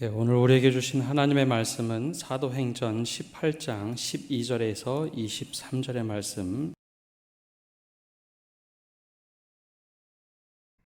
오늘 우리에게 주신 하나님의 말씀은 사도행전 18장 12절에서 23절의 말씀.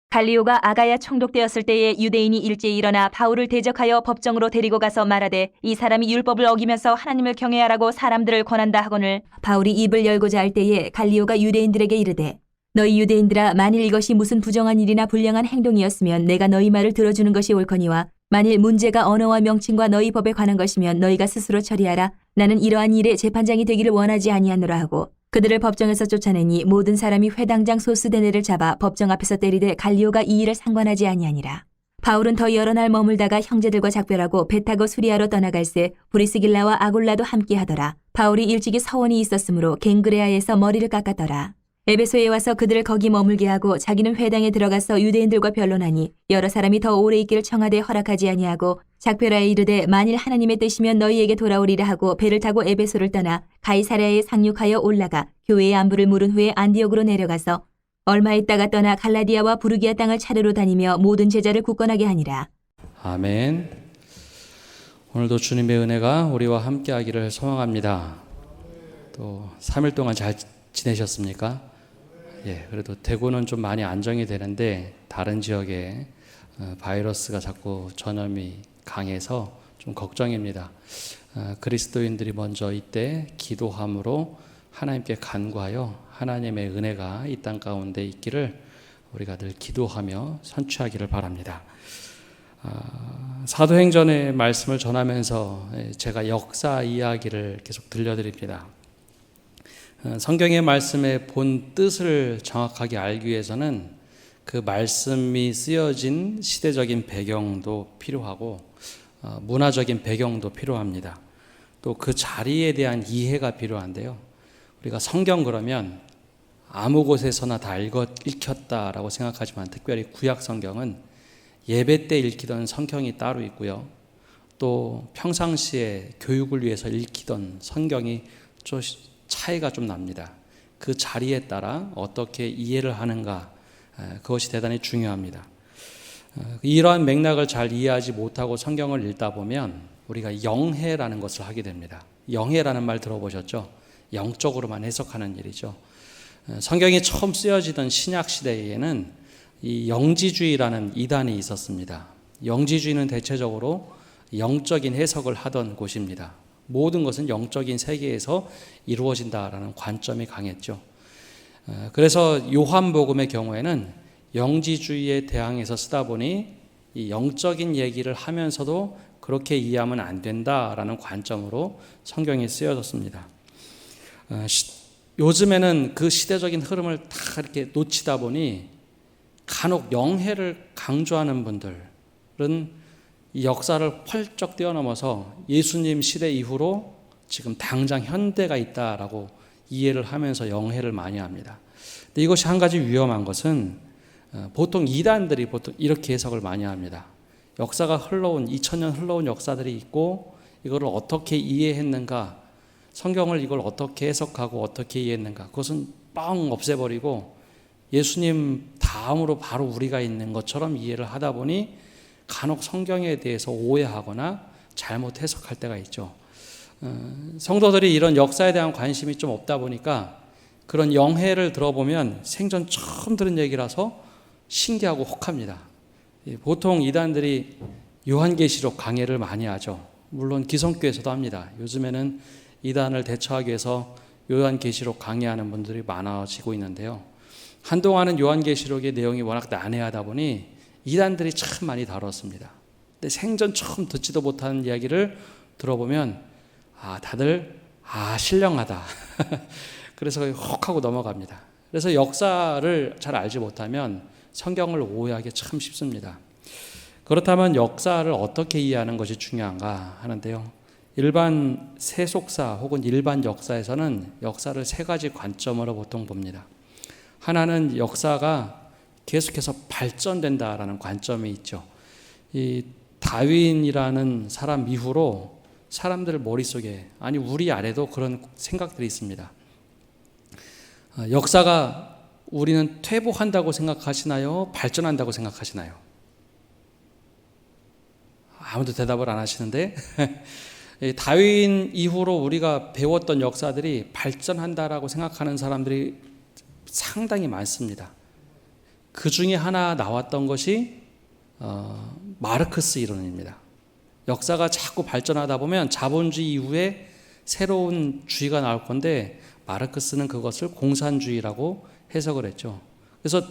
갈리오가 아가야 총독되었을 때에 유대인이 일제히 일어나 바울을 대적하여 법정으로 데리고 가서 말하되 이 사람이 율법을 어기면서 하나님을 경외하라고 사람들을 권한다 하거늘 바울이 입을 열고자 할 때에 갈리오가 유대인들에게 이르되 너희 유대인들아, 만일 이것이 무슨 부정한 일이나 불량한 행동이었으면 내가 너희 말을 들어주는 것이 옳거니와 만일 문제가 언어와 명칭과 너희 법에 관한 것이면 너희가 스스로 처리하라. 나는 이러한 일에 재판장이 되기를 원하지 아니하노라 하고 그들을 법정에서 쫓아내니 모든 사람이 회당장 소스데네를 잡아 법정 앞에서 때리되 갈리오가 이 일을 상관하지 아니하니라. 바울은 더 여러 날 머물다가 형제들과 작별하고 배 타고 수리아로 떠나갈새 브리스길라와 아굴라도 함께 하더라. 바울이 일찍이 서원이 있었으므로 갱그레아에서 머리를 깎았더라. 에베소에 와서 그들을 거기 머물게 하고 자기는 회당에 들어가서 유대인들과 변론하니 여러 사람이 더 오래 있기를 청하되 허락하지 아니하고 작별하여 이르되 만일 하나님의 뜻이면 너희에게 돌아오리라 하고 배를 타고 에베소를 떠나 가이사랴에 상륙하여 올라가 교회의 안부를 물은 후에 안디옥으로 내려가서 얼마 있다가 떠나 갈라디아와 부르기아 땅을 차례로 다니며 모든 제자를 굳건하게 하니라. 아멘. 오늘도 주님의 은혜가 우리와 함께하기를 소망합니다. 또 3일 동안 잘 지내셨습니까? 그래도 대구는 좀 많이 안정이 되는데 다른 지역에 바이러스가 자꾸 전염이 강해서 좀 걱정입니다. 그리스도인들이 먼저 이때 기도함으로 하나님께 간구하여 하나님의 은혜가 이 땅 가운데 있기를 우리가 늘 기도하며 선취하기를 바랍니다. 사도행전의 말씀을 전하면서 제가 역사 이야기를 계속 들려드립니다. 성경의 말씀의 본 뜻을 정확하게 알기 위해서는 그 말씀이 쓰여진 시대적인 배경도 필요하고 문화적인 배경도 필요합니다. 또 그 자리에 대한 이해가 필요한데요. 우리가 성경 그러면 아무 곳에서나 다 읽혔다라고 생각하지만 특별히 구약 성경은 예배 때 읽히던 성경이 따로 있고요. 또 평상시에 교육을 위해서 읽히던 성경이 차이가 좀 납니다. 그 자리에 따라 어떻게 이해를 하는가, 그것이 대단히 중요합니다. 이러한 맥락을 잘 이해하지 못하고 성경을 읽다 보면 우리가 영해라는 것을 하게 됩니다. 영해라는 말 들어보셨죠? 영적으로만 해석하는 일이죠. 성경이 처음 쓰여지던 신약 시대에는 이 영지주의라는 이단이 있었습니다. 영지주의는 대체적으로 영적인 해석을 하던 곳입니다. 모든 것은 영적인 세계에서 이루어진다라는 관점이 강했죠. 그래서 요한복음의 경우에는 영지주의에 대항해서 쓰다 보니 이 영적인 얘기를 하면서도 그렇게 이해하면 안 된다라는 관점으로 성경이 쓰여졌습니다. 요즘에는 그 시대적인 흐름을 다 이렇게 놓치다 보니 간혹 영해를 강조하는 분들은 이 역사를 펄쩍 뛰어넘어서 예수님 시대 이후로 지금 당장 현대가 있다라고 이해를 하면서 영해를 많이 합니다. 근데 이것이 한 가지 위험한 것은 보통 이단들이 보통 이렇게 해석을 많이 합니다. 역사가 2000년 흘러온 역사들이 있고 이거를 어떻게 이해했는가, 성경을 이걸 어떻게 해석하고 어떻게 이해했는가, 그것은 뻥 없애버리고 예수님 다음으로 바로 우리가 있는 것처럼 이해를 하다 보니 간혹 성경에 대해서 오해하거나 잘못 해석할 때가 있죠. 성도들이 이런 역사에 대한 관심이 좀 없다 보니까 그런 영해를 들어보면 생전 처음 들은 얘기라서 신기하고 혹합니다. 보통 이단들이 요한계시록 강해를 많이 하죠. 물론 기성교에서도 합니다. 요즘에는 이단을 대처하기 위해서 요한계시록 강해하는 분들이 많아지고 있는데요. 한동안은 요한계시록의 내용이 워낙 난해하다 보니 이단들이 참 많이 다뤘습니다. 근데 생전 처음 듣지도 못하는 이야기를 들어보면 다들 신령하다. 그래서 혹하고 넘어갑니다. 그래서 역사를 잘 알지 못하면 성경을 오해하기 참 쉽습니다. 그렇다면 역사를 어떻게 이해하는 것이 중요한가 하는데요. 일반 세속사 혹은 일반 역사에서는 역사를 세 가지 관점으로 보통 봅니다. 하나는 역사가 계속해서 발전된다라는 관점이 있죠. 이 다윈이라는 사람 이후로 사람들 머릿속에, 아니 우리 안에도 그런 생각들이 있습니다. 역사가 우리는 퇴보한다고 생각하시나요? 발전한다고 생각하시나요? 아무도 대답을 안 하시는데 이 다윈 이후로 우리가 배웠던 역사들이 발전한다라고 생각하는 사람들이 상당히 많습니다. 그 중에 하나 나왔던 것이 마르크스 이론입니다. 역사가 자꾸 발전하다 보면 자본주의 이후에 새로운 주의가 나올 건데 마르크스는 그것을 공산주의라고 해석을 했죠. 그래서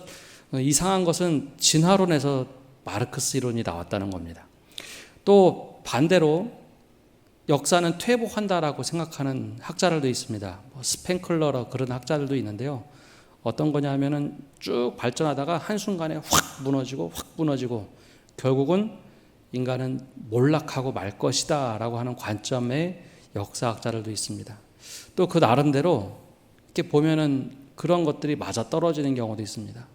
이상한 것은 진화론에서 마르크스 이론이 나왔다는 겁니다. 또 반대로 역사는 퇴보한다라고 생각하는 학자들도 있습니다. 스펜클러 그런 학자들도 있는데요. 어떤 거냐 하면은 쭉 발전하다가 한순간에 확 무너지고 결국은 인간은 몰락하고 말 것이다 라고 하는 관점의 역사학자들도 있습니다. 또 그 나름대로 이렇게 보면은 그런 것들이 맞아 떨어지는 경우도 있습니다.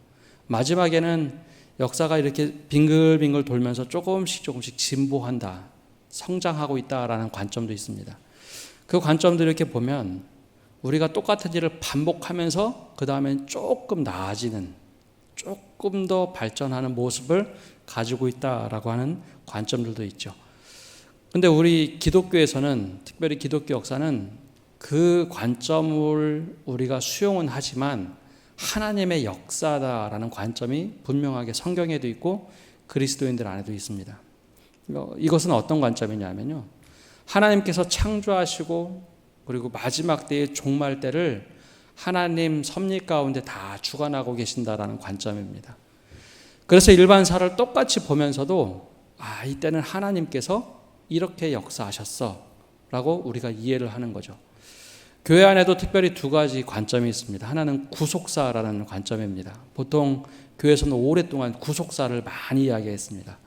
마지막에는 역사가 이렇게 빙글빙글 돌면서 조금씩 진보한다, 성장하고 있다라는 관점도 있습니다. 그 관점도 이렇게 보면 우리가 똑같은 일을 반복하면서 그 다음엔 조금 나아지는, 조금 더 발전하는 모습을 가지고 있다라고 하는 관점들도 있죠. 근데 우리 기독교에서는, 특별히 기독교 역사는 그 관점을 우리가 수용은 하지만 하나님의 역사다라는 관점이 분명하게 성경에도 있고 그리스도인들 안에도 있습니다. 이것은 어떤 관점이냐면요, 하나님께서 창조하시고 그리고 마지막 때의 종말 때를 하나님 섭리 가운데 다 주관하고 계신다라는 관점입니다. 그래서 일반사를 똑같이 보면서도 이때는 하나님께서 이렇게 역사하셨어 라고 우리가 이해를 하는 거죠. 교회 안에도 특별히 두 가지 관점이 있습니다. 하나는 구속사라는 관점입니다. 보통 교회에서는 오랫동안 구속사를 많이 이야기했습니다.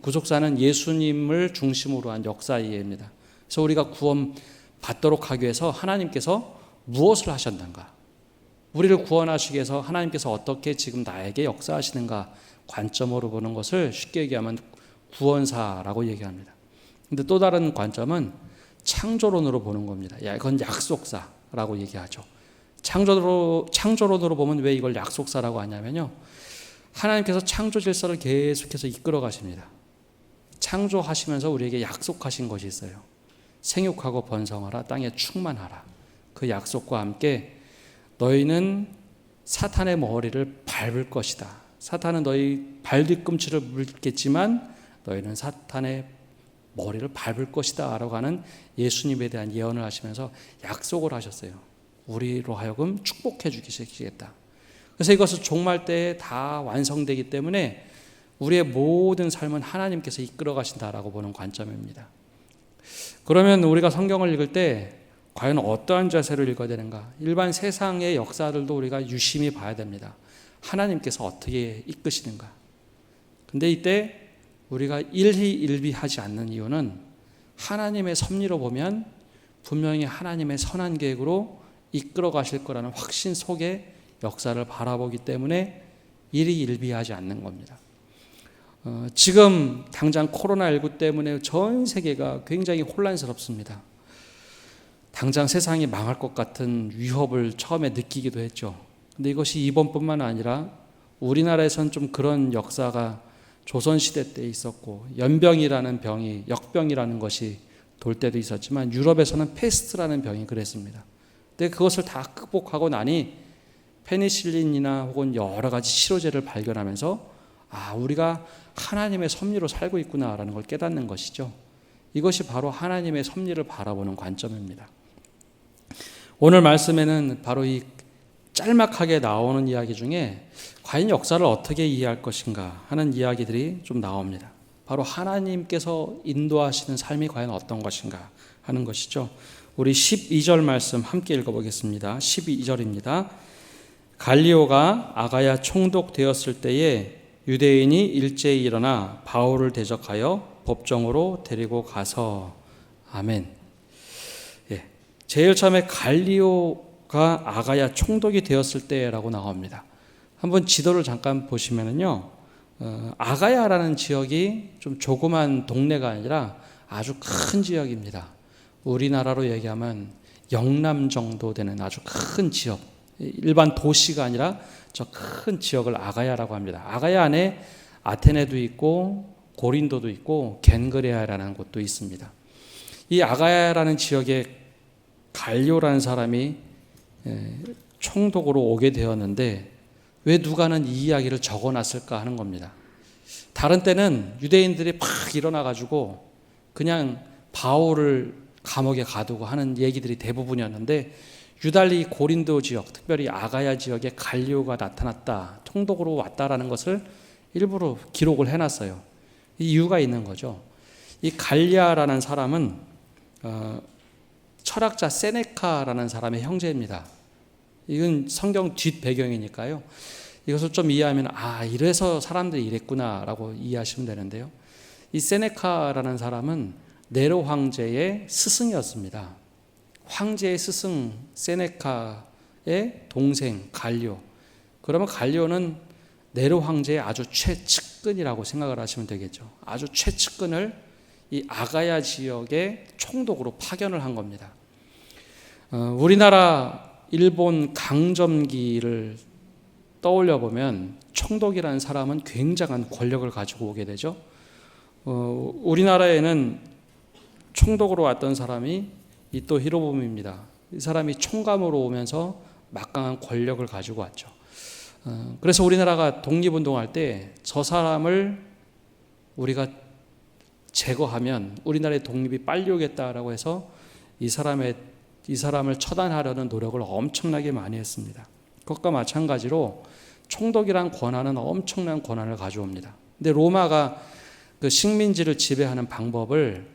구속사는 예수님을 중심으로 한 역사 이해입니다. 그래서 우리가 구원 받도록 하기 위해서 하나님께서 무엇을 하셨는가, 우리를 구원하시기 위해서 하나님께서 어떻게 지금 나에게 역사하시는가 관점으로 보는 것을 쉽게 얘기하면 구원사라고 얘기합니다. 근데 또 다른 관점은 창조론으로 보는 겁니다. 이건 약속사라고 얘기하죠. 창조론으로 보면 왜 이걸 약속사라고 하냐면요, 하나님께서 창조 질서를 계속해서 이끌어 가십니다. 창조하시면서 우리에게 약속하신 것이 있어요. 생육하고 번성하라, 땅에 충만하라. 그 약속과 함께 너희는 사탄의 머리를 밟을 것이다. 사탄은 너희 발 뒤꿈치를 물겠지만 너희는 사탄의 머리를 밟을 것이다 라고 하는 예수님에 대한 예언을 하시면서 약속을 하셨어요. 우리로 하여금 축복해 주시겠다. 그래서 이것은 종말 때에 다 완성되기 때문에 우리의 모든 삶은 하나님께서 이끌어 가신다라고 보는 관점입니다. 그러면 우리가 성경을 읽을 때 과연 어떠한 자세를 읽어야 되는가? 일반 세상의 역사들도 우리가 유심히 봐야 됩니다. 하나님께서 어떻게 이끄시는가? 근데 이때 우리가 일희일비하지 않는 이유는 하나님의 섭리로 보면 분명히 하나님의 선한 계획으로 이끌어 가실 거라는 확신 속에 역사를 바라보기 때문에 일희일비하지 않는 겁니다. 지금 당장 코로나19 때문에 전 세계가 굉장히 혼란스럽습니다. 당장 세상이 망할 것 같은 위협을 처음에 느끼기도 했죠. 근데 이것이 이번뿐만 아니라 우리나라에선 좀 그런 역사가 조선시대 때 있었고, 연병이라는 병이, 역병이라는 것이 돌 때도 있었지만 유럽에서는 페스트라는 병이 그랬습니다. 근데 그것을 다 극복하고 나니 페니실린이나 혹은 여러 가지 치료제를 발견하면서 우리가 하나님의 섭리로 살고 있구나라는 걸 깨닫는 것이죠. 이것이 바로 하나님의 섭리를 바라보는 관점입니다. 오늘 말씀에는 바로 이 짤막하게 나오는 이야기 중에 과연 역사를 어떻게 이해할 것인가 하는 이야기들이 좀 나옵니다. 바로 하나님께서 인도하시는 삶이 과연 어떤 것인가 하는 것이죠. 우리 12절 말씀 함께 읽어보겠습니다. 12절입니다. 갈리오가 아가야 총독되었을 때에 유대인이 일제히 일어나 바울을 대적하여 법정으로 데리고 가서. 아멘. 제일 처음에 갈리오가 아가야 총독이 되었을 때라고 나옵니다. 한번 지도를 잠깐 보시면은요, 아가야라는 지역이 좀 조그만 동네가 아니라 아주 큰 지역입니다. 우리나라로 얘기하면 영남 정도 되는 아주 큰 지역, 일반 도시가 아니라 저 큰 지역을 아가야라고 합니다. 아가야 안에 아테네도 있고 고린도도 있고 겐그레아라는 곳도 있습니다. 이 아가야라는 지역에 갈리오라는 사람이 총독으로 오게 되었는데 왜 누가는 이 이야기를 적어놨을까 하는 겁니다. 다른 때는 유대인들이 막 일어나가지고 그냥 바울을 감옥에 가두고 하는 얘기들이 대부분이었는데 유달리 고린도 지역, 특별히 아가야 지역에 갈리오가 나타났다, 총독으로 왔다라는 것을 일부러 기록을 해놨어요. 이 이유가 있는 거죠. 이 갈리아라는 사람은 철학자 세네카라는 사람의 형제입니다. 이건 성경 뒷 배경이니까요. 이것을 좀 이해하면 이래서 사람들이 이랬구나라고 이해하시면 되는데요. 이 세네카라는 사람은 네로 황제의 스승이었습니다. 황제의 스승 세네카의 동생 갈리오. 그러면 갈리오는 네로 황제의 아주 최측근이라고 생각을 하시면 되겠죠. 아주 최측근을 이 아가야 지역의 총독으로 파견을 한 겁니다. 우리나라 일본 강점기를 떠올려 보면 총독이라는 사람은 굉장한 권력을 가지고 오게 되죠. 우리나라에는 총독으로 왔던 사람이 이토 히로부미입니다. 이 사람이 총감으로 오면서 막강한 권력을 가지고 왔죠. 그래서 우리나라가 독립운동할 때 저 사람을 우리가 제거하면 우리나라의 독립이 빨리 오겠다라고 해서 이 사람을 처단하려는 노력을 엄청나게 많이 했습니다. 그것과 마찬가지로 총독이란 권한은 엄청난 권한을 가져옵니다. 근데 로마가 그 식민지를 지배하는 방법을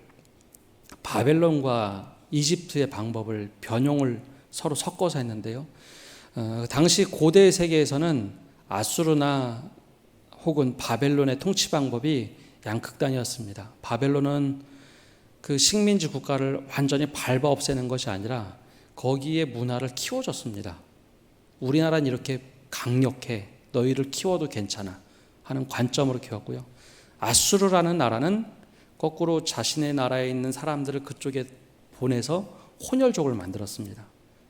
바벨론과 이집트의 방법을 변형을 서로 섞어서 했는데요. 당시 고대 세계에서는 아수르나 혹은 바벨론의 통치 방법이 양극단이었습니다. 바벨론은 그 식민지 국가를 완전히 밟아 없애는 것이 아니라 거기에 문화를 키워줬습니다. 우리나라는 이렇게 강력해, 너희를 키워도 괜찮아 하는 관점으로 키웠고요. 아수르라는 나라는 거꾸로 자신의 나라에 있는 사람들을 그쪽에 보내서 혼혈족을 만들었습니다.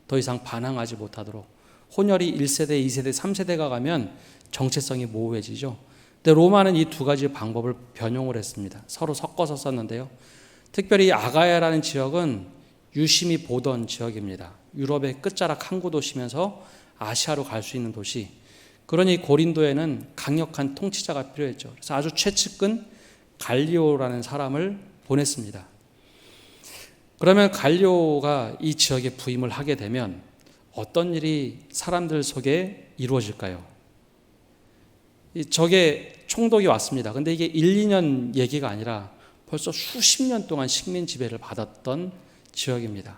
더 이상 반항하지 못하도록. 혼혈이 1세대, 2세대, 3세대가 가면 정체성이 모호해지죠. 근데 로마는 이 두 가지 방법을 변형을 했습니다. 서로 섞어서 썼는데요. 특별히 아가야라는 지역은 유심히 보던 지역입니다. 유럽의 끝자락 항구 도시면서 아시아로 갈 수 있는 도시. 그러니 고린도에는 강력한 통치자가 필요했죠. 그래서 아주 최측근 갈리오라는 사람을 보냈습니다. 그러면 갈리오가 이 지역에 부임을 하게 되면 어떤 일이 사람들 속에 이루어질까요? 저게 총독이 왔습니다. 근데 이게 1, 2년 얘기가 아니라 벌써 수십 년 동안 식민 지배를 받았던 지역입니다.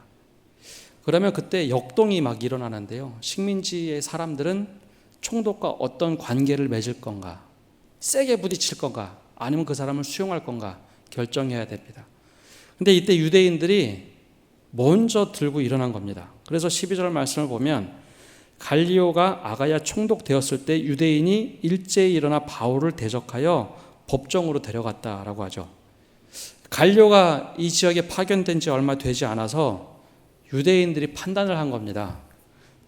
그러면 그때 역동이 막 일어나는데요. 식민지의 사람들은 총독과 어떤 관계를 맺을 건가, 세게 부딪힐 건가, 아니면 그 사람을 수용할 건가 결정해야 됩니다. 근데 이때 유대인들이 먼저 들고 일어난 겁니다. 그래서 12절 말씀을 보면 갈리오가 아가야 총독 되었을 때 유대인이 일제히 일어나 바울을 대적하여 법정으로 데려갔다라고 하죠. 갈리오가 이 지역에 파견된 지 얼마 되지 않아서 유대인들이 판단을 한 겁니다.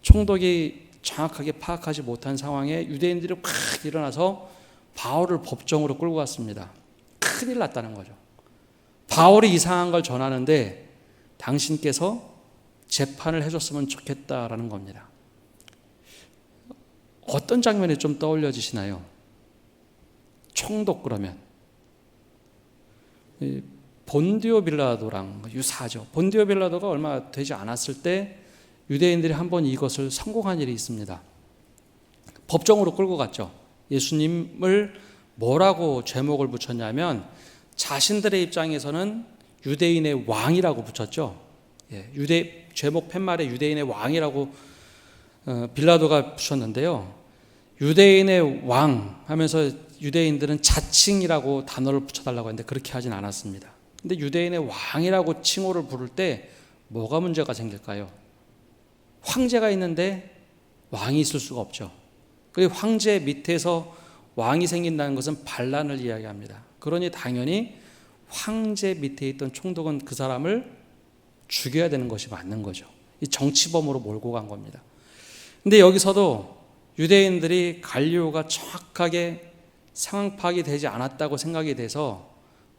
총독이 정확하게 파악하지 못한 상황에 유대인들이 막 일어나서 바울을 법정으로 끌고 갔습니다. 큰일 났다는 거죠. 바울이 이상한 걸 전하는데 당신께서 재판을 해줬으면 좋겠다라는 겁니다. 어떤 장면이 좀 떠올려지시나요? 총독 그러면 본디오 빌라도랑 유사하죠. 본디오 빌라도가 얼마 되지 않았을 때 유대인들이 한번 이것을 성공한 일이 있습니다. 법정으로 끌고 갔죠. 예수님을 뭐라고 제목을 붙였냐면 자신들의 입장에서는 유대인의 왕이라고 붙였죠. 제목 팻말에 유대인의 왕이라고 빌라도가 붙였는데요. 유대인의 왕 하면서 유대인들은 자칭이라고 단어를 붙여달라고 했는데 그렇게 하진 않았습니다. 근데 유대인의 왕이라고 칭호를 부를 때 뭐가 문제가 생길까요? 황제가 있는데 왕이 있을 수가 없죠. 그리고 황제 밑에서 왕이 생긴다는 것은 반란을 이야기합니다. 그러니 당연히 황제 밑에 있던 총독은 그 사람을 죽여야 되는 것이 맞는 거죠. 이 정치범으로 몰고 간 겁니다. 근데 여기서도 유대인들이 갈리오가 정확하게 상황 파악이 되지 않았다고 생각이 돼서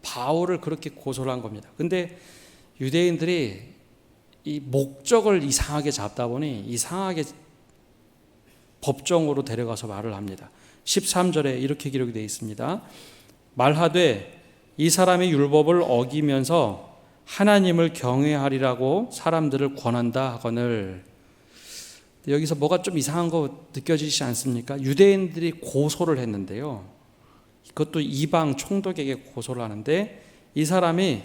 바울을 그렇게 고소를 한 겁니다. 근데 유대인들이 이 목적을 이상하게 잡다 보니 이상하게 법정으로 데려가서 말을 합니다. 13절에 이렇게 기록이 되어 있습니다. 말하되 이 사람이 율법을 어기면서 하나님을 경외하리라고 사람들을 권한다 하거늘. 여기서 뭐가 좀 이상한 거 느껴지지 않습니까? 유대인들이 고소를 했는데요. 그것도 이방 총독에게 고소를 하는데 이 사람이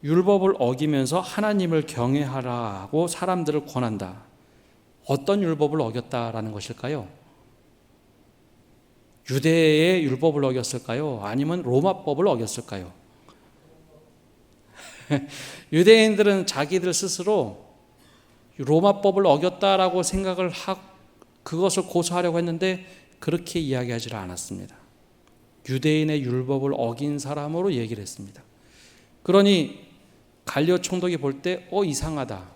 율법을 어기면서 하나님을 경외하라고 사람들을 권한다. 어떤 율법을 어겼다라는 것일까요? 유대의 율법을 어겼을까요? 아니면 로마법을 어겼을까요? 유대인들은 자기들 스스로 로마법을 어겼다라고 생각을 하고 그것을 고소하려고 했는데 그렇게 이야기하지 않았습니다. 유대인의 율법을 어긴 사람으로 얘기를 했습니다. 그러니 갈리오 총독이 볼 때 이상하다.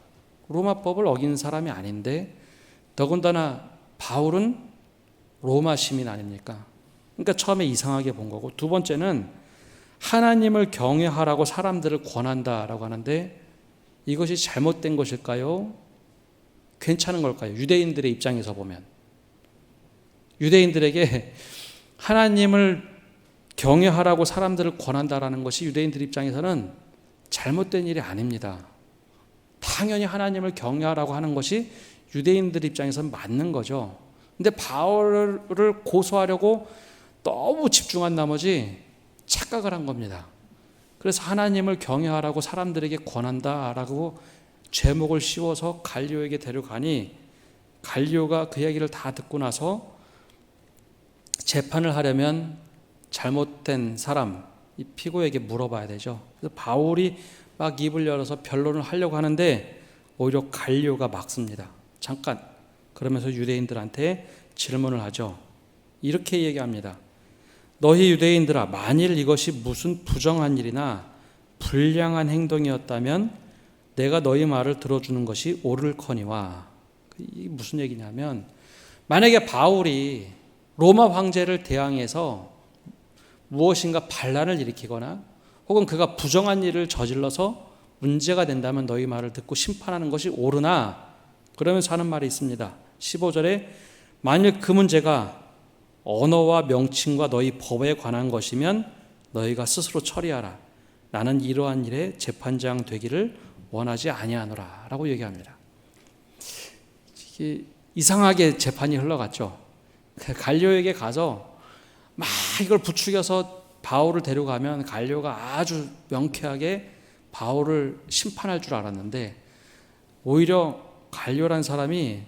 로마법을 어긴 사람이 아닌데 더군다나 바울은 로마 시민 아닙니까? 그러니까 처음에 이상하게 본 거고, 두 번째는 하나님을 경외하라고 사람들을 권한다라고 하는데 이것이 잘못된 것일까요? 괜찮은 걸까요? 유대인들의 입장에서 보면 유대인들에게 하나님을 경외하라고 사람들을 권한다라는 것이 유대인들 입장에서는 잘못된 일이 아닙니다. 당연히 하나님을 경외하라고 하는 것이 유대인들 입장에서는 맞는 거죠. 근데 바울을 고소하려고 너무 집중한 나머지 착각을 한 겁니다. 그래서 하나님을 경외하라고 사람들에게 권한다라고 제목을 씌워서 갈리오에게 데려가니 갈리오가 그 얘기를 다 듣고 나서 재판을 하려면 잘못된 사람, 이 피고에게 물어봐야 되죠. 그래서 바울이 막 입을 열어서 변론을 하려고 하는데 오히려 갈리오가 막습니다. 잠깐. 그러면서 유대인들한테 질문을 하죠. 이렇게 얘기합니다. 너희 유대인들아, 만일 이것이 무슨 부정한 일이나 불량한 행동이었다면 내가 너희 말을 들어주는 것이 옳을거니와. 이게 무슨 얘기냐면 만약에 바울이 로마 황제를 대항해서 무엇인가 반란을 일으키거나 혹은 그가 부정한 일을 저질러서 문제가 된다면 너희 말을 듣고 심판하는 것이 옳으나, 그러면서 하는 말이 있습니다. 15절에 만일 그 문제가 언어와 명칭과 너희 법에 관한 것이면 너희가 스스로 처리하라. 나는 이러한 일에 재판장 되기를 원하지 아니하노라 라고 얘기합니다. 이게 이상하게 재판이 흘러갔죠. 갈리오에게 가서 막 이걸 부추겨서 바울을 데려가면 갈리오가 아주 명쾌하게 바울을 심판할 줄 알았는데 오히려 갈리오란 사람이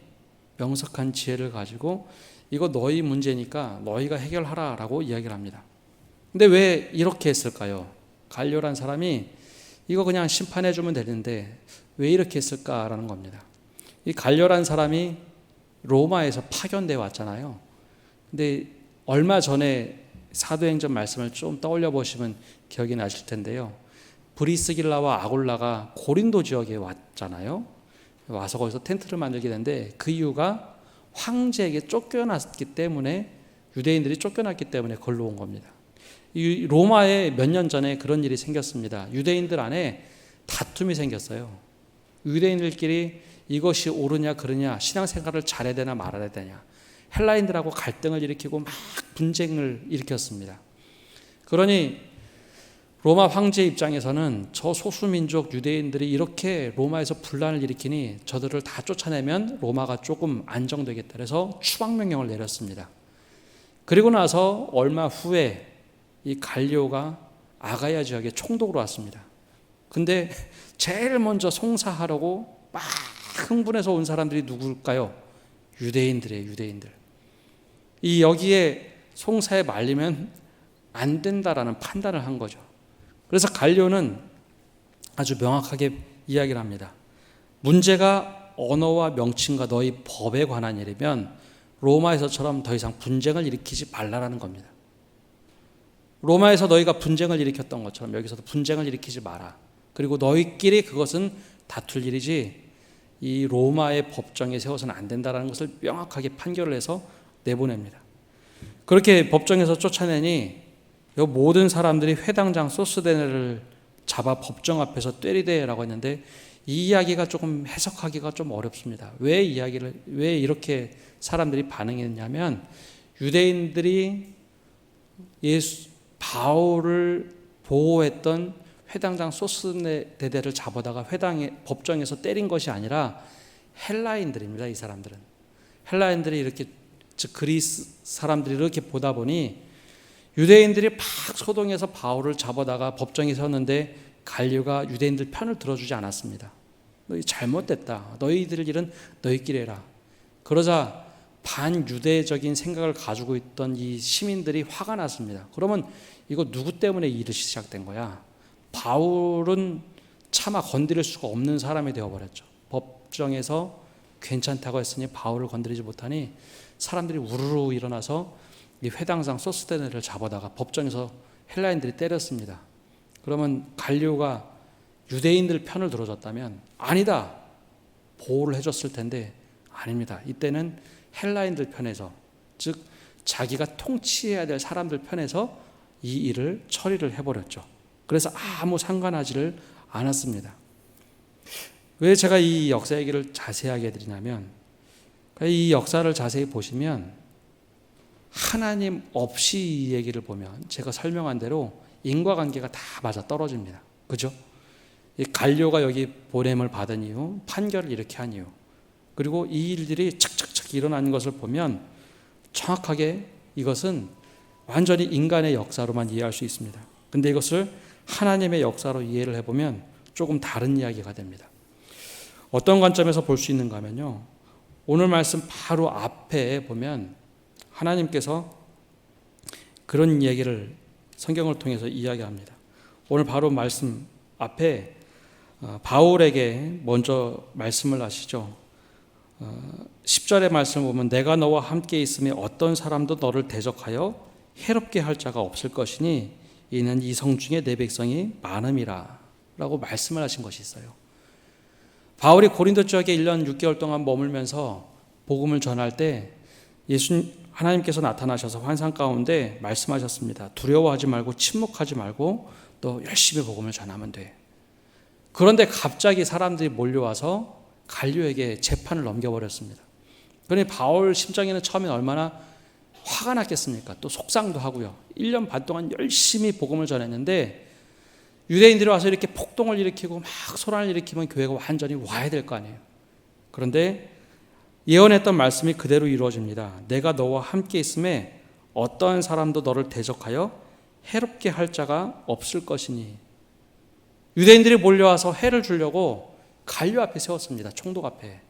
명석한 지혜를 가지고 이거 너희 문제니까 너희가 해결하라 라고 이야기를 합니다. 근데 왜 이렇게 했을까요? 갈리오란 사람이 이거 그냥 심판해 주면 되는데 왜 이렇게 했을까라는 겁니다. 이 갈리오란 사람이 로마에서 파견돼 왔잖아요. 근데 얼마 전에 사도행전 말씀을 좀 떠올려 보시면 기억이 나실 텐데요. 브리스길라와 아굴라가 고린도 지역에 왔잖아요. 와서 거기서 텐트를 만들게 되는데 그 이유가 황제에게 쫓겨났기 때문에, 유대인들이 쫓겨났기 때문에 걸로 온 겁니다. 이 로마에 몇 년 전에 그런 일이 생겼습니다. 유대인들 안에 다툼이 생겼어요. 유대인들끼리 이것이 옳으냐 그르냐, 신앙생활을 잘해야 되나 말아야 되냐, 헬라인들하고 갈등을 일으키고 막 분쟁을 일으켰습니다. 그러니 로마 황제 입장에서는 저 소수민족 유대인들이 이렇게 로마에서 분란을 일으키니 저들을 다 쫓아내면 로마가 조금 안정되겠다 그래서 추방명령을 내렸습니다. 그리고 나서 얼마 후에 이 갈리오가 아가야 지역에 총독으로 왔습니다. 근데 제일 먼저 송사하려고 막 흥분해서 온 사람들이 누굴까요? 유대인들이에요. 유대인들. 이 여기에 송사에 말리면 안 된다라는 판단을 한 거죠. 그래서 갈리오는 아주 명확하게 이야기를 합니다. 문제가 언어와 명칭과 너희 법에 관한 일이면 로마에서처럼 더 이상 분쟁을 일으키지 말라라는 겁니다. 로마에서 너희가 분쟁을 일으켰던 것처럼 여기서도 분쟁을 일으키지 마라. 그리고 너희끼리 그것은 다툴 일이지 이 로마의 법정에 세워서는 안 된다라는 것을 명확하게 판결을 해서 내보냅니다. 그렇게 법정에서 쫓아내니 이 모든 사람들이 회당장 소스데네를 잡아 법정 앞에서 때리되라고 했는데 이 이야기가 조금 해석하기가 좀 어렵습니다. 왜 이렇게 사람들이 반응했냐면 유대인들이 바울을 보호했던 회당장 소스데네를 잡아다가 법정에서 때린 것이 아니라 헬라인들입니다. 이 사람들은 헬라인들이 이렇게, 즉 그리스 사람들이 이렇게 보다 보니 유대인들이 막 소동해서 바울을 잡아다가 법정에 섰는데 갈리오가 유대인들 편을 들어주지 않았습니다. 너희 잘못됐다. 너희들 일은 너희끼리 해라. 그러자 반유대적인 생각을 가지고 있던 이 시민들이 화가 났습니다. 그러면 이거 누구 때문에 이 일이 시작된 거야? 바울은 차마 건드릴 수가 없는 사람이 되어버렸죠. 법정에서 괜찮다고 했으니 바울을 건드리지 못하니 사람들이 우르르 일어나서 이 회당장 소스데네를 잡아다가 법정에서 헬라인들이 때렸습니다. 그러면 갈리오가 유대인들 편을 들어줬다면 아니다, 보호를 해줬을 텐데 아닙니다. 이때는 헬라인들 편에서, 즉 자기가 통치해야 될 사람들 편에서 이 일을 처리를 해버렸죠. 그래서 아무 상관하지를 않았습니다. 왜 제가 이 역사 얘기를 자세하게 해드리냐면, 이 역사를 자세히 보시면 하나님 없이 이 얘기를 보면 제가 설명한 대로 인과관계가 다 맞아 떨어집니다. 그죠? 이 갈리오가 여기 보냄을 받은 이유, 판결을 이렇게 한 이유, 그리고 이 일들이 착착착 일어나는 것을 보면 정확하게 이것은 완전히 인간의 역사로만 이해할 수 있습니다. 근데 이것을 하나님의 역사로 이해를 해보면 조금 다른 이야기가 됩니다. 어떤 관점에서 볼 수 있는가 하면요, 오늘 말씀 바로 앞에 보면 하나님께서 그런 얘기를 성경을 통해서 이야기합니다. 오늘 바로 말씀 앞에 바울에게 먼저 말씀을 하시죠. 10절의 말씀을 보면 내가 너와 함께 있으면 어떤 사람도 너를 대적하여 해롭게 할 자가 없을 것이니 이는 이 성 중에 내 백성이 많음이라 라고 말씀을 하신 것이 있어요. 바울이 고린도 지역에 1년 6개월 동안 머물면서 복음을 전할 때 하나님께서 나타나셔서 환상 가운데 말씀하셨습니다. 두려워하지 말고 침묵하지 말고 너 열심히 복음을 전하면 돼. 그런데 갑자기 사람들이 몰려와서 갈리오에게 재판을 넘겨버렸습니다. 그러니 바울 심정에는 처음에 얼마나 화가 났겠습니까? 또 속상도 하고요. 1년 반 동안 열심히 복음을 전했는데 유대인들이 와서 이렇게 폭동을 일으키고 막 소란을 일으키면 교회가 완전히 와야 될 거 아니에요. 그런데 예언했던 말씀이 그대로 이루어집니다. 내가 너와 함께 있음에 어떠한 사람도 너를 대적하여 해롭게 할 자가 없을 것이니. 유대인들이 몰려와서 해를 주려고 갈리오 앞에 세웠습니다. 총독 앞에.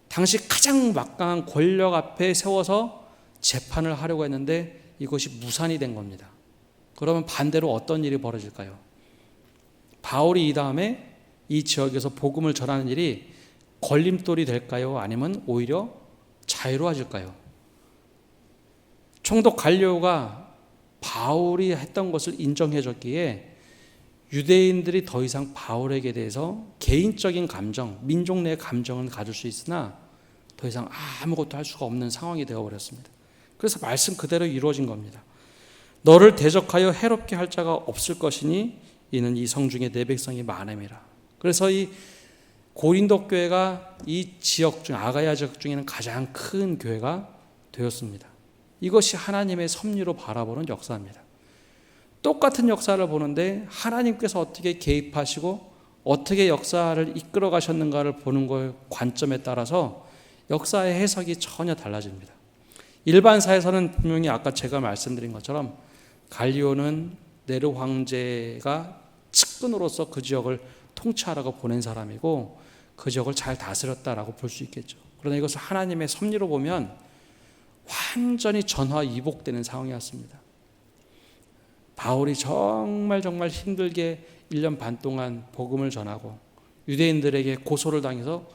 당시 가장 막강한 권력 앞에 세워서 재판을 하려고 했는데 이것이 무산이 된 겁니다. 그러면 반대로 어떤 일이 벌어질까요? 바울이 이 다음에 이 지역에서 복음을 전하는 일이 걸림돌이 될까요? 아니면 오히려 자유로워질까요? 총독 갈리오가 바울이 했던 것을 인정해줬기에 유대인들이 더 이상 바울에게 대해서 개인적인 감정, 민족 내 감정은 가질 수 있으나 더 이상 아무것도 할 수가 없는 상황이 되어버렸습니다. 그래서 말씀 그대로 이루어진 겁니다. 너를 대적하여 해롭게 할 자가 없을 것이니 이는 이 성 중에 내 백성이 많음이라. 그래서 이 고린도 교회가 이 지역 중, 아가야 지역 중에는 가장 큰 교회가 되었습니다. 이것이 하나님의 섭리로 바라보는 역사입니다. 똑같은 역사를 보는데 하나님께서 어떻게 개입하시고 어떻게 역사를 이끌어 가셨는가를 보는 걸 관점에 따라서 역사의 해석이 전혀 달라집니다. 일반사에서는 분명히 아까 제가 말씀드린 것처럼 갈리오는 네로 황제가 측근으로서 그 지역을 통치하라고 보낸 사람이고 그 지역을 잘 다스렸다라고 볼 수 있겠죠. 그러나 이것을 하나님의 섭리로 보면 완전히 전화위복되는 상황이었습니다. 바울이 정말 힘들게 1년 반 동안 복음을 전하고 유대인들에게 고소를 당해서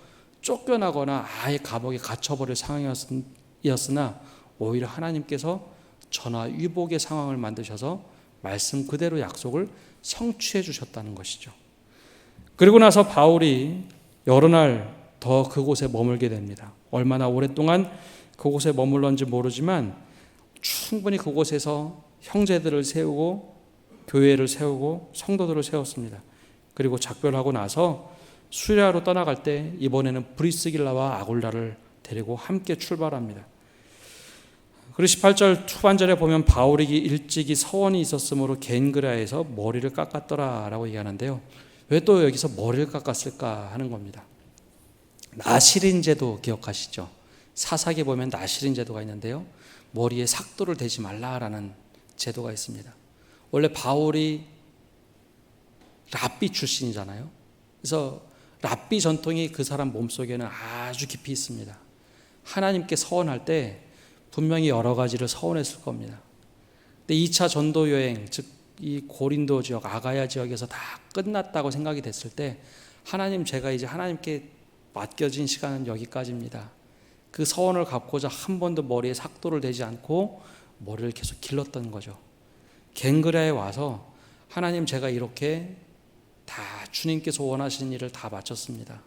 쫓겨나거나 아예 감옥에 갇혀버릴 상황이었으나 오히려 하나님께서 전화위복의 상황을 만드셔서 말씀 그대로 약속을 성취해 주셨다는 것이죠. 그리고 나서 바울이 여러 날 더 그곳에 머물게 됩니다. 얼마나 오랫동안 그곳에 머물렀는지 모르지만 충분히 그곳에서 형제들을 세우고 교회를 세우고 성도들을 세웠습니다. 그리고 작별하고 나서 수리아로 떠나갈 때 이번에는 브리스길라와 아굴라를 데리고 함께 출발합니다. 그리고 18절 후반절에 보면 바울이 일찍이 서원이 있었으므로 겐그라에서 머리를 깎았더라라고 얘기하는데요. 왜 또 여기서 머리를 깎았을까 하는 겁니다. 나시린 제도 기억하시죠? 사사기 보면 나시린 제도가 있는데요. 머리에 삭도를 대지 말라라는 제도가 있습니다. 원래 바울이 랍비 출신이잖아요. 그래서 랍비 전통이 그 사람 몸속에는 아주 깊이 있습니다. 하나님께 서원할 때 분명히 여러 가지를 서원했을 겁니다. 근데 2차 전도 여행, 즉 이 고린도 지역, 아가야 지역에서 다 끝났다고 생각이 됐을 때 하나님, 제가 이제 하나님께 맡겨진 시간은 여기까지입니다. 그 서원을 갚고자 한 번도 머리에 삭도를 대지 않고 머리를 계속 길렀던 거죠. 갱그라에 와서 하나님, 제가 이렇게 다 주님께서 원하시는 일을 다 마쳤습니다.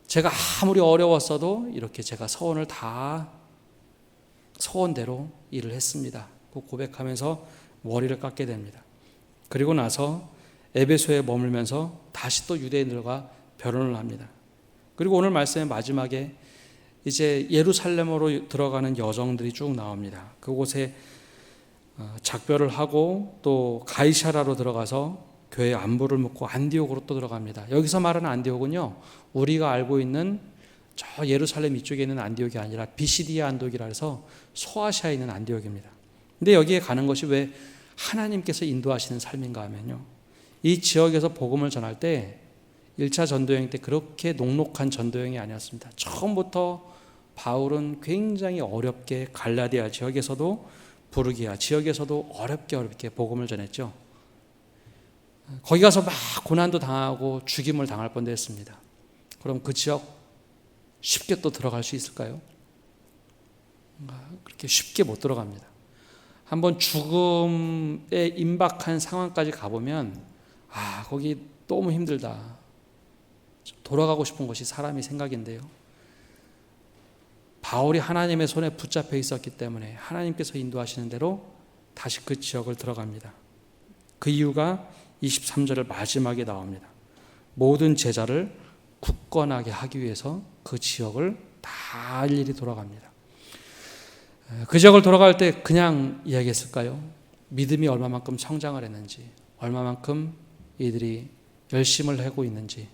제가 아무리 어려웠어도 이렇게 제가 서원을 다 서원대로 일을 했습니다. 그 고백하면서 머리를 깎게 됩니다. 그리고 나서 에베소에 머물면서 다시 또 유대인들과 결혼을 합니다. 그리고 오늘 말씀의 마지막에 이제 예루살렘으로 들어가는 여정들이 쭉 나옵니다. 그곳에 작별을 하고 또 가이사라로 들어가서 교회 안부를 묻고 안디옥으로 또 들어갑니다. 여기서 말하는 안디옥은요, 우리가 알고 있는 저 예루살렘 이쪽에 있는 안디옥이 아니라 비시디아 안디옥이라 해서 소아시아에 있는 안디옥입니다. 근데 여기에 가는 것이 왜 하나님께서 인도하시는 삶인가 하면요, 이 지역에서 복음을 전할 때 1차 전도여행 때 그렇게 녹록한 전도여행이 아니었습니다. 처음부터 바울은 굉장히 어렵게 갈라디아 지역에서도 부르기아 지역에서도 어렵게 복음을 전했죠. 거기 가서 막 고난도 당하고 죽임을 당할 뻔도 했습니다. 그럼 그 지역 쉽게 또 들어갈 수 있을까요? 그렇게 쉽게 못 들어갑니다. 한번 죽음에 임박한 상황까지 가보면 거기 너무 힘들다, 돌아가고 싶은 것이 사람의 생각인데요, 바울이 하나님의 손에 붙잡혀 있었기 때문에 하나님께서 인도하시는 대로 다시 그 지역을 들어갑니다. 그 이유가 23절의 마지막에 나옵니다. 모든 제자를 굳건하게 하기 위해서 그 지역을 다 일일이 돌아갑니다. 그 지역을 돌아갈 때 그냥 이야기했을까요? 믿음이 얼마만큼 성장을 했는지, 얼마만큼 이들이 열심을 하고 있는지,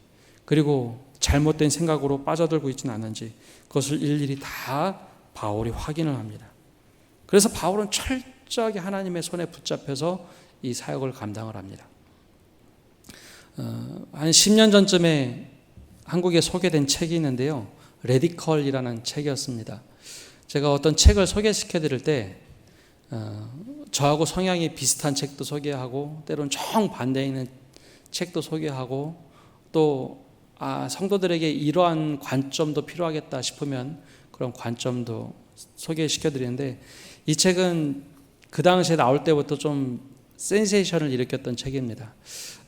그리고 잘못된 생각으로 빠져들고 있지는 않은지, 그것을 일일이 다 바울이 확인을 합니다. 그래서 바울은 철저하게 하나님의 손에 붙잡혀서 이 사역을 감당을 합니다. 한 10년 전쯤에 한국에 소개된 책이 있는데요, 레디컬이라는 책이었습니다. 제가 어떤 책을 소개시켜 드릴 때 저하고 성향이 비슷한 책도 소개하고, 때로는 정반대에 있는 책도 소개하고, 또 성도들에게 이러한 관점도 필요하겠다 싶으면 그런 관점도 소개시켜 드리는데, 이 책은 그 당시에 나올 때부터 좀 센세이션을 일으켰던 책입니다.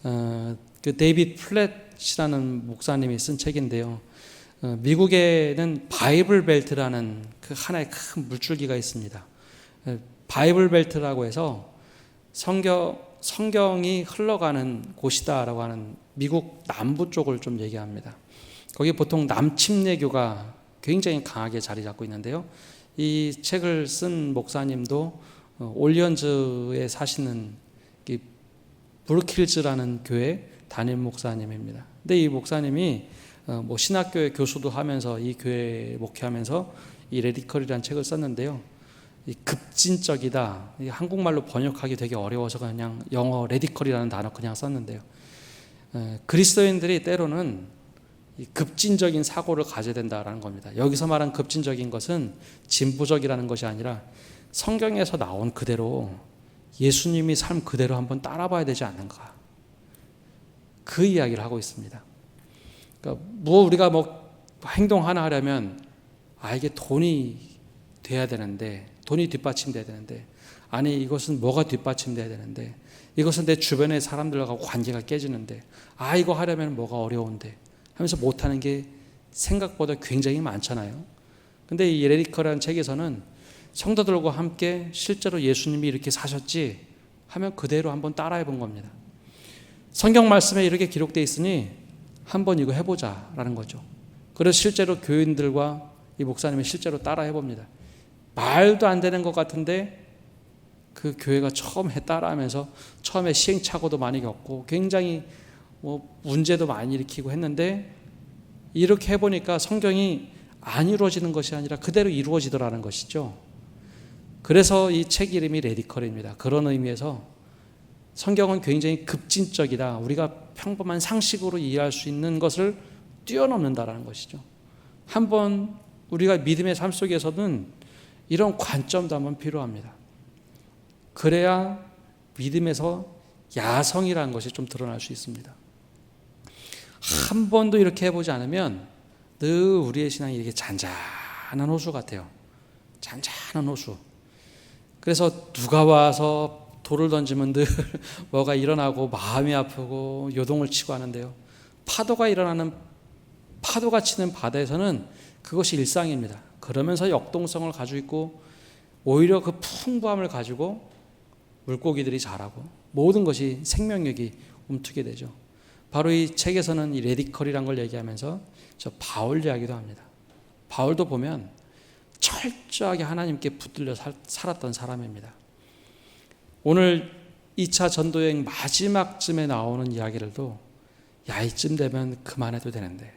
그 데이비드 플랫이라는 목사님이 쓴 책인데요, 미국에는 바이블 벨트라는 그 하나의 큰 물줄기가 있습니다. 바이블 벨트라고 해서 성경이 흘러가는 곳이다라고 하는 미국 남부 쪽을 좀 얘기합니다. 거기 보통 남침례교가 굉장히 강하게 자리 잡고 있는데요, 이 책을 쓴 목사님도 올리언즈에 사시는 브루킬즈라는 교회 담임 목사님입니다. 근데 이 목사님이 신학교의 교수도 하면서 이 교회 목회하면서 이 레디컬이라는 책을 썼는데요, 이 급진적이다, 한국말로 번역하기 되게 어려워서 그냥 영어 레디컬이라는 단어 그냥 썼는데요, 그리스도인들이 때로는 이 급진적인 사고를 가져야 된다라는 겁니다. 여기서 말한 급진적인 것은 진보적이라는 것이 아니라 성경에서 나온 그대로 예수님이 삶 그대로 한번 따라봐야 되지 않는가, 그 이야기를 하고 있습니다. 그러니까 우리가 행동 하나 하려면 이게 돈이 돼야 되는데, 돈이 뒷받침돼야 되는데, 아니 이것은 뭐가 뒷받침돼야 되는데, 이것은 내 주변의 사람들과 관계가 깨지는데, 이거 하려면 뭐가 어려운데 하면서 못하는 게 생각보다 굉장히 많잖아요. 근데 이 레디컬이라는 책에서는 성도들과 함께 실제로 예수님이 이렇게 사셨지 하면 그대로 한번 따라해 본 겁니다. 성경 말씀에 이렇게 기록되어 있으니 한번 이거 해보자 라는 거죠. 그래서 실제로 교인들과 이 목사님이 실제로 따라해 봅니다. 말도 안 되는 것 같은데 그 교회가 처음에 따라하면서 처음에 시행착오도 많이 겪고 굉장히 문제도 많이 일으키고 했는데 이렇게 해보니까 성경이 안 이루어지는 것이 아니라 그대로 이루어지더라는 것이죠. 그래서 이 책 이름이 레디컬입니다. 그런 의미에서 성경은 굉장히 급진적이다. 우리가 평범한 상식으로 이해할 수 있는 것을 뛰어넘는다라는 것이죠. 한번 우리가 믿음의 삶 속에서는 이런 관점도 한번 필요합니다. 그래야 믿음에서 야성이라는 것이 좀 드러날 수 있습니다. 한 번도 이렇게 해보지 않으면 늘 우리의 신앙이 이렇게 잔잔한 호수 같아요. 잔잔한 호수. 그래서 누가 와서 돌을 던지면 늘 뭐가 일어나고 마음이 아프고 요동을 치고 하는데요. 파도가 치는 바다에서는 그것이 일상입니다. 그러면서 역동성을 가지고 있고 오히려 그 풍부함을 가지고 물고기들이 자라고 모든 것이 생명력이 움트게 되죠. 바로 이 책에서는 이 레디컬이라는 걸 얘기하면서 저 바울 이야기도 합니다. 바울도 보면 철저하게 하나님께 붙들려 살았던 사람입니다. 오늘 2차 전도여행 마지막쯤에 나오는 이야기들도 야 이쯤 되면 그만해도 되는데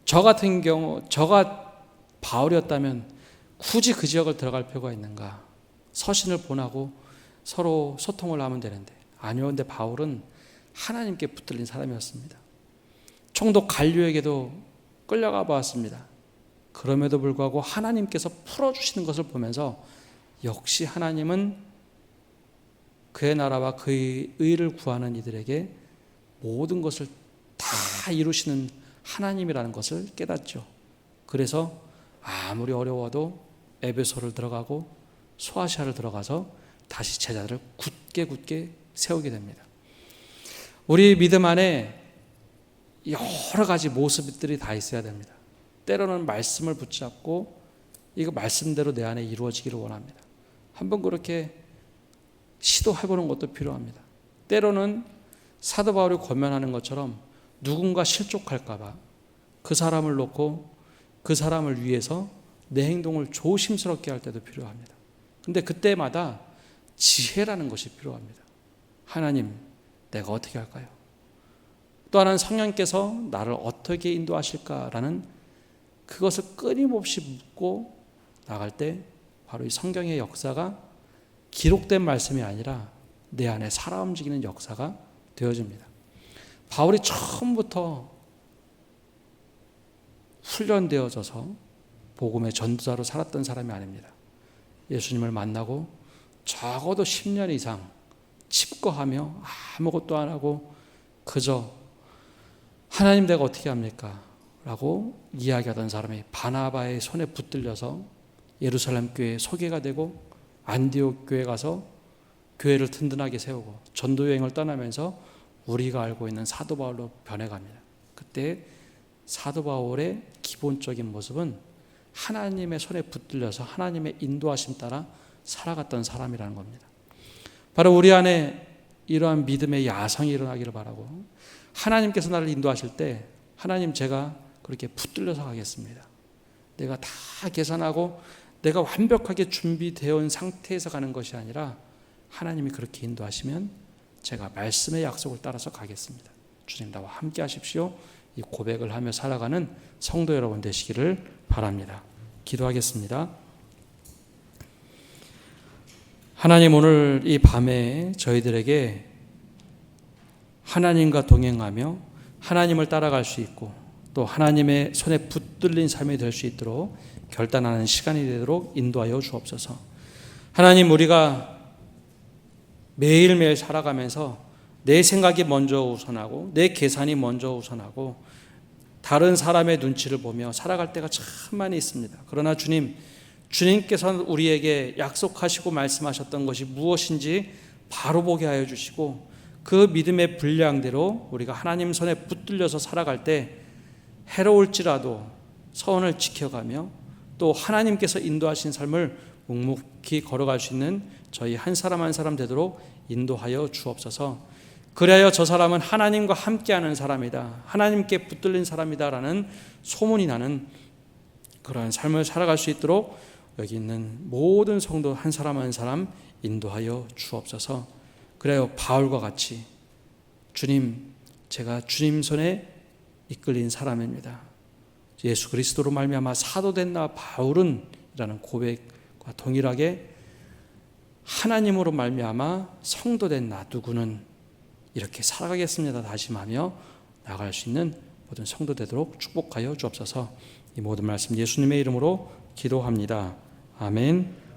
저 같은 경우 저가 바울이었다면 굳이 그 지역을 들어갈 필요가 있는가? 서신을 보내고 서로 소통을 하면 되는데 아니요. 근데 바울은 하나님께 붙들린 사람이었습니다. 총독 갈류에게도 끌려가 보았습니다. 그럼에도 불구하고 하나님께서 풀어주시는 것을 보면서 역시 하나님은 그의 나라와 그의 의를 구하는 이들에게 모든 것을 다 이루시는 하나님이라는 것을 깨닫죠. 그래서 아무리 어려워도 에베소를 들어가고 소아시아를 들어가서 다시 제자들을 굳게 세우게 됩니다. 우리 믿음 안에 여러 가지 모습들이 다 있어야 됩니다. 때로는 말씀을 붙잡고 이거 말씀대로 내 안에 이루어지기를 원합니다. 한번 그렇게 시도해보는 것도 필요합니다. 때로는 사도 바울이 권면하는 것처럼 누군가 실족할까 봐 그 사람을 놓고 그 사람을 위해서 내 행동을 조심스럽게 할 때도 필요합니다. 근데 그때마다 지혜라는 것이 필요합니다. 하나님, 내가 어떻게 할까요? 또 하나는 성령께서 나를 어떻게 인도하실까라는 그것을 끊임없이 묻고 나갈 때 바로 이 성경의 역사가 기록된 말씀이 아니라 내 안에 살아 움직이는 역사가 되어집니다. 바울이 처음부터 훈련되어져서 복음의 전도자로 살았던 사람이 아닙니다. 예수님을 만나고 적어도 10년 이상 칩거하며 아무것도 안 하고 그저 하나님 내가 어떻게 합니까? 라고 이야기하던 사람이 바나바의 손에 붙들려서 예루살렘 교회에 소개가 되고 안디옥 교회에 가서 교회를 든든하게 세우고 전도여행을 떠나면서 우리가 알고 있는 사도 바울로 변해갑니다. 그때 사도 바울의 기본적인 모습은 하나님의 손에 붙들려서 하나님의 인도하심 따라 살아갔던 사람이라는 겁니다. 바로 우리 안에 이러한 믿음의 야성이 일어나기를 바라고 하나님께서 나를 인도하실 때 하나님 제가 그렇게 붙들려서 가겠습니다. 내가 다 계산하고 내가 완벽하게 준비되어 온 상태에서 가는 것이 아니라 하나님이 그렇게 인도하시면 제가 말씀의 약속을 따라서 가겠습니다. 주님 나와 함께 하십시오. 이 고백을 하며 살아가는 성도 여러분 되시기를 바랍니다. 기도하겠습니다. 하나님 오늘 이 밤에 저희들에게 하나님과 동행하며 하나님을 따라갈 수 있고 또 하나님의 손에 붙들린 삶이 될 수 있도록 결단하는 시간이 되도록 인도하여 주옵소서. 하나님 우리가 매일매일 살아가면서 내 생각이 먼저 우선하고 내 계산이 먼저 우선하고 다른 사람의 눈치를 보며 살아갈 때가 참 많이 있습니다. 그러나 주님께서는 우리에게 약속하시고 말씀하셨던 것이 무엇인지 바로 보게 하여 주시고 그 믿음의 분량대로 우리가 하나님 손에 붙들려서 살아갈 때 해로울지라도 선을 지켜가며 또 하나님께서 인도하신 삶을 묵묵히 걸어갈 수 있는 저희 한 사람 한 사람 되도록 인도하여 주옵소서. 그래야 저 사람은 하나님과 함께하는 사람이다, 하나님께 붙들린 사람이다라는 소문이 나는 그러한 삶을 살아갈 수 있도록 여기 있는 모든 성도 한 사람 한 사람 인도하여 주옵소서. 그래요, 바울과 같이 주님, 제가 주님 손에 이끌린 사람입니다. 예수 그리스도로 말미암아 사도된 나 바울은 이라는 고백과 동일하게 하나님으로 말미암아 성도된 나 누구는 이렇게 살아가겠습니다 다짐하며 나아갈 수 있는 모든 성도 되도록 축복하여 주옵소서. 이 모든 말씀 예수님의 이름으로 기도합니다. 아멘.